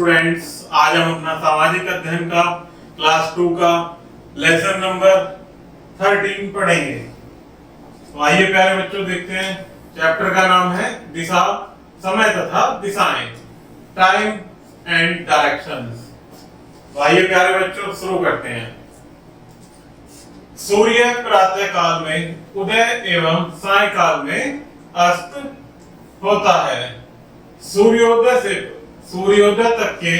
Students, आज हम अपना सामाजिक अध्ययन का क्लास 2 का लेसन नंबर 13 पढ़ेंगे। तो आइए प्यारे बच्चों देखते हैं। चैप्टर का नाम है दिशा, समय तथा दिशाएं, टाइम एंड डायरेक्शंस। तो आइए प्यारे बच्चों शुरू करते हैं। सूर्य प्रातः काल में उदय एवं सायंकाल में अस्त होता है। सूर्योदय से सूर्योदय तक के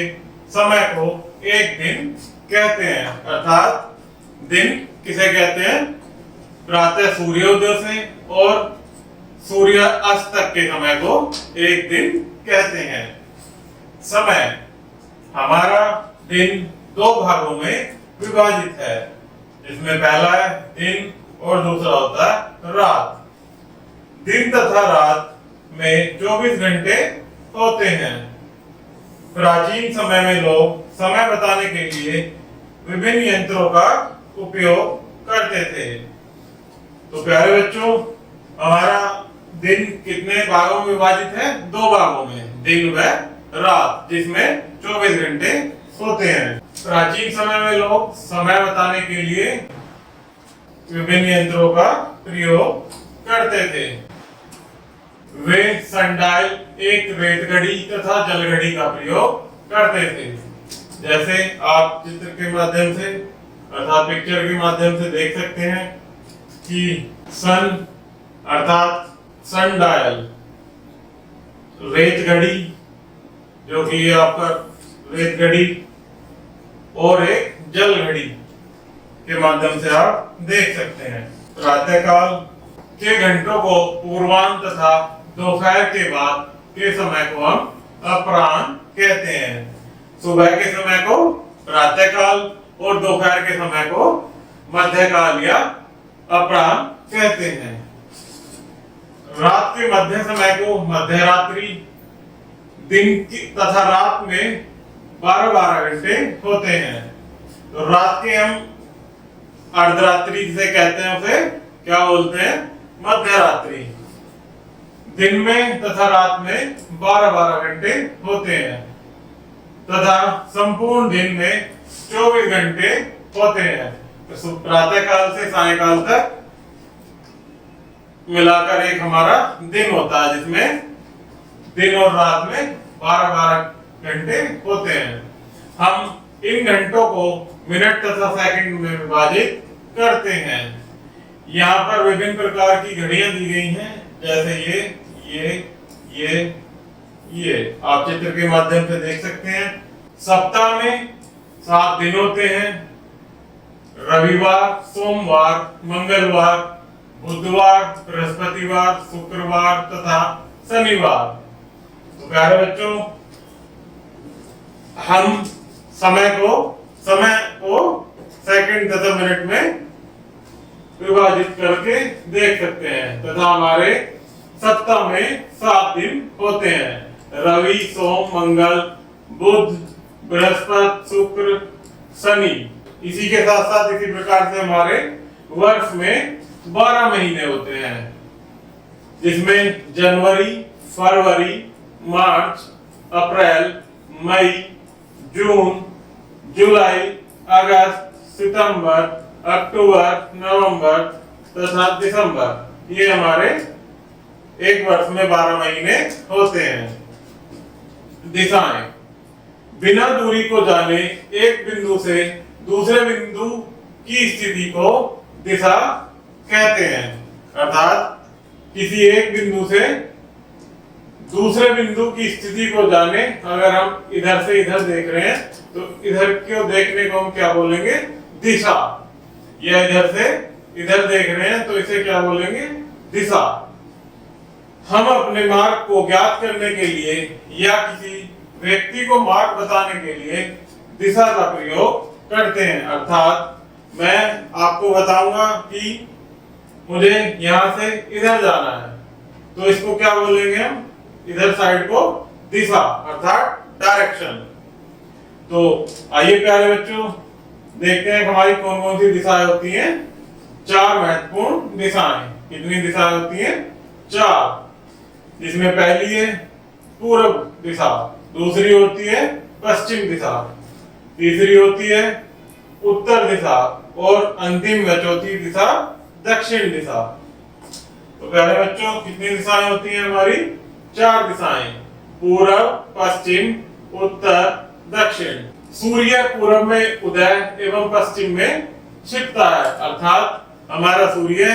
समय को एक दिन कहते हैं। अर्थात दिन किसे कहते हैं? प्रातः सूर्योदय से और सूर्य अस्त तक के समय को एक दिन कहते हैं। समय हमारा दिन दो भागों में विभाजित है, जिसमें पहला है दिन और दूसरा होता है रात। दिन तथा रात में 24 घंटे होते हैं। प्राचीन समय में लोग समय बताने के लिए विभिन्न यंत्रों का उपयोग करते थे। तो प्यारे बच्चों, हमारा दिन कितने भागों में विभाजित है? दो भागों में, दिन व रात, जिसमें 24 घंटे होते हैं। प्राचीन समय में लोग समय बताने के लिए विभिन्न यंत्रों का प्रयोग करते थे। वे सनडायल, एक रेत घड़ी तथा जल घड़ी का प्रयोग करते थे। जैसे आप चित्र के माध्यम से अर्थात पिक्चर के माध्यम से देख सकते हैं कि सन अर्थात सनडायल, रेत घड़ी जो कि ये आपका रेत घड़ी, और एक जल घड़ी के माध्यम से आप देख सकते हैं। प्रातःकाल के घंटों को पूर्वाह्न तथा दोपहर के बाद के समय को हम अपराह्न कहते हैं। सुबह के समय को प्रातःकाल और दोपहर के समय को मध्यकाल या अपराह्न कहते हैं। रात के मध्य समय को मध्यरात्रि, दिन की तथा रात में 12-12 घंटे होते हैं। तो रात के हम अर्धरात्रि जिसे कहते हैं उसे क्या बोलते हैं? मध्यरात्रि। दिन में तथा रात में 12-12 घंटे होते हैं तथा संपूर्ण दिन में 24 घंटे होते हैं। तो प्रातः काल से सायंकाल तक मिलाकर एक हमारा दिन होता है, जिसमें दिन और रात में 12-12 घंटे होते हैं। हम इन घंटों को मिनट तथा सेकंड में विभाजित करते हैं। यहाँ पर विभिन्न प्रकार की घड़ियां दी गई हैं, जैसे ये आप चित्र के माध्यम से देख सकते हैं। सप्ताह में 7 दिन होते हैं। रविवार, सोमवार, मंगलवार, बुधवार, बृहस्पतिवार, शुक्रवार तथा शनिवार। तो प्यारे बच्चों, हम समय को सेकंड तथा मिनट में विभाजित करके देख सकते हैं तथा हमारे सप्ताह में 7 दिन होते हैं। रवि, सोम, मंगल, बुध, बृहस्पति, शुक्र, शनि। इसी के साथ साथ इसी प्रकार से हमारे वर्ष में 12 महीने होते हैं, जिसमें जनवरी, फरवरी, मार्च, अप्रैल, मई, जून, जुलाई, अगस्त, सितंबर, अक्टूबर, नवंबर तथा दिसंबर। ये हमारे एक वर्ष में 12 महीने होते हैं। दिशाएं, बिना दूरी को जाने एक बिंदु से दूसरे बिंदु की स्थिति को दिशा कहते हैं। अर्थात किसी एक बिंदु से दूसरे बिंदु की स्थिति को जाने, अगर हम इधर से इधर देख रहे हैं तो इधर को देखने को हम क्या बोलेंगे? दिशा। या इधर से इधर देख रहे हैं तो इसे क्या बोलेंगे? दिशा। हम अपने मार्ग को ज्ञात करने के लिए या किसी व्यक्ति को मार्ग बताने के लिए दिशा का प्रयोग करते हैं। अर्थात मैं आपको बताऊंगा कि मुझे यहाँ से इधर जाना है, तो इसको क्या बोलेंगे हम? इधर साइड को दिशा अर्थात डायरेक्शन। तो आइए प्यारे बच्चों देखते हैं हमारी कौन कौन सी दिशाएं होती हैं। 4 महत्वपूर्ण दिशाएं। कितनी दिशाएं होती हैं? 4। जिसमें पहली है पूर्व दिशा, दूसरी होती है पश्चिम दिशा, तीसरी होती है उत्तर दिशा और अंतिम व चौथी दिशा दक्षिण दिशा। तो प्यारे बच्चों कितनी दिशाएं होती हैं हमारी? 4 दिशाएं, पूर्व, पश्चिम, उत्तर, दक्षिण। सूर्य पूर्व में उदय एवं पश्चिम में छिपता है, अर्थात हमारा सूर्य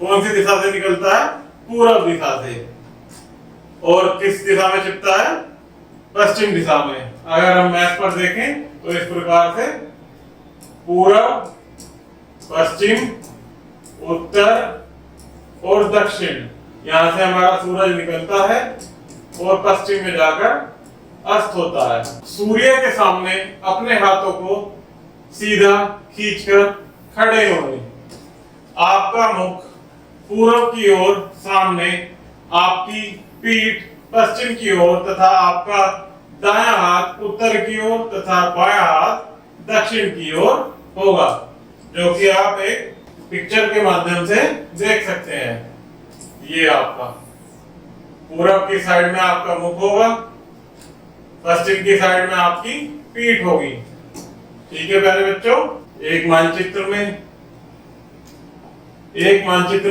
कौन सी दिशा से निकलता है? पूर्व दिशा से। और किस दिशा में छिपता है? पश्चिम दिशा में। अगर हम मैप पर देखें तो इस प्रकार से पूर्व, पश्चिम, उत्तर और दक्षिण, यहां से हमारा सूरज निकलता है और पश्चिम में जाकर अस्त होता है। सूर्य के सामने अपने हाथों को सीधा खींचकर खड़े होने, आपका मुख पूर्व की ओर सामने, आपकी पीठ पश्चिम की ओर तथा आपका दायां हाथ उत्तर की ओर तथा बायां हाथ दक्षिण की ओर होगा, जो कि आप एक पिक्चर के माध्यम से देख सकते हैं। ये आपका पूरब की साइड में आपका मुख होगा, पश्चिम की साइड में आपकी पीठ होगी। ठीक है प्यारे बच्चों, एक मानचित्र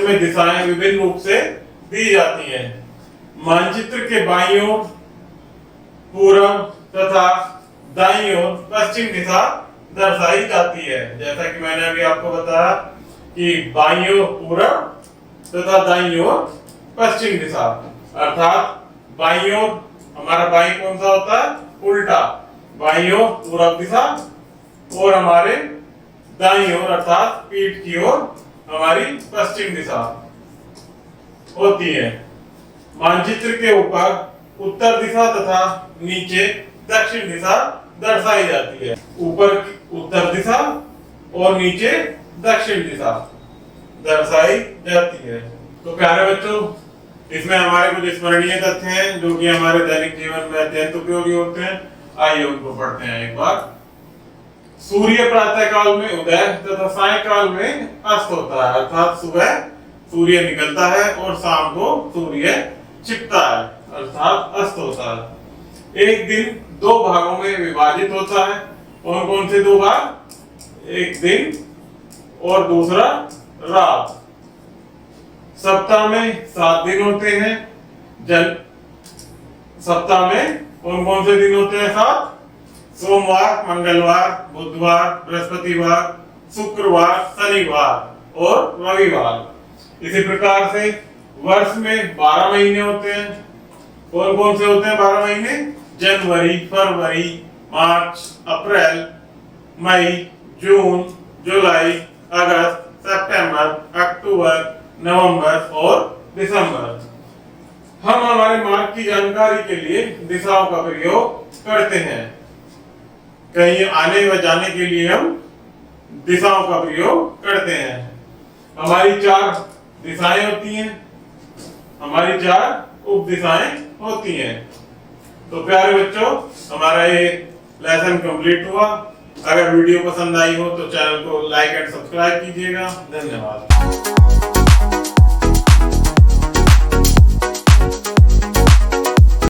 में दिशाएं विभिन्न रूप से दी जाती हैं। मानचित्र के बाईं ओर पूर्व तथा दाईं ओर पश्चिम दिशा दर्शाई जाती है। जैसा कि मैंने अभी आपको बताया कि बाईं ओर पूर्व तथा दाईं ओर पश्चिम दिशा, अर्थात बाईं ओर हमारा बाईं कौन सा होता है? उल्टा। बाईं ओर पूर्व दिशा और हमारे दाईं ओर अर्थात पीठ की ओर हमारी पश्चिम दिशा होती है। मानचित्र के ऊपर उत्तर दिशा तथा नीचे दक्षिण दिशा दर्शाई जाती है। ऊपर उत्तर दिशा और नीचे दक्षिण दिशा दर्शाई जाती है। तो प्यारे बच्चों, इसमें हमारे कुछ स्मरणीय तथ्य हैं जो कि हमारे दैनिक जीवन में अत्यंत उपयोगी होते हैं। आइए उनको पढ़ते हैं एक बार। सूर्य प्रातः काल में उदय तथा सायंकाल में अस्त होता है, अर्थात सुबह सूर्य निकलता है और शाम को सूर्य छिपता है, अर्थात अस्त होता है। एक दिन 2 भागों में विभाजित होता है। कौन कौन से 2 भाग? एक दिन और दूसरा रात। सप्ताह में 7 दिन होते हैं। सप्ताह में कौन कौन से दिन होते हैं? 7। सोमवार, मंगलवार, बुधवार, बृहस्पतिवार, शुक्रवार, शनिवार और रविवार। इसी प्रकार से वर्ष में 12 महीने होते हैं। कौन कौन से होते हैं 12 महीने? जनवरी, फरवरी, मार्च, अप्रैल, मई, जून, जुलाई, अगस्त, सितंबर, अक्टूबर, नवंबर और दिसंबर। हम हमारे मार्ग की जानकारी के लिए दिशाओं का प्रयोग करते हैं। कहीं आने व जाने के लिए हम दिशाओं का प्रयोग करते हैं। हमारी 4 दिशाएं होती हैं, हमारी 4 उप दिशाएं होती हैं। तो प्यारे बच्चों, हमारा ये लेसन कंप्लीट हुआ। अगर वीडियो पसंद आई हो तो चैनल को लाइक एंड सब्सक्राइब कीजिएगा। धन्यवाद।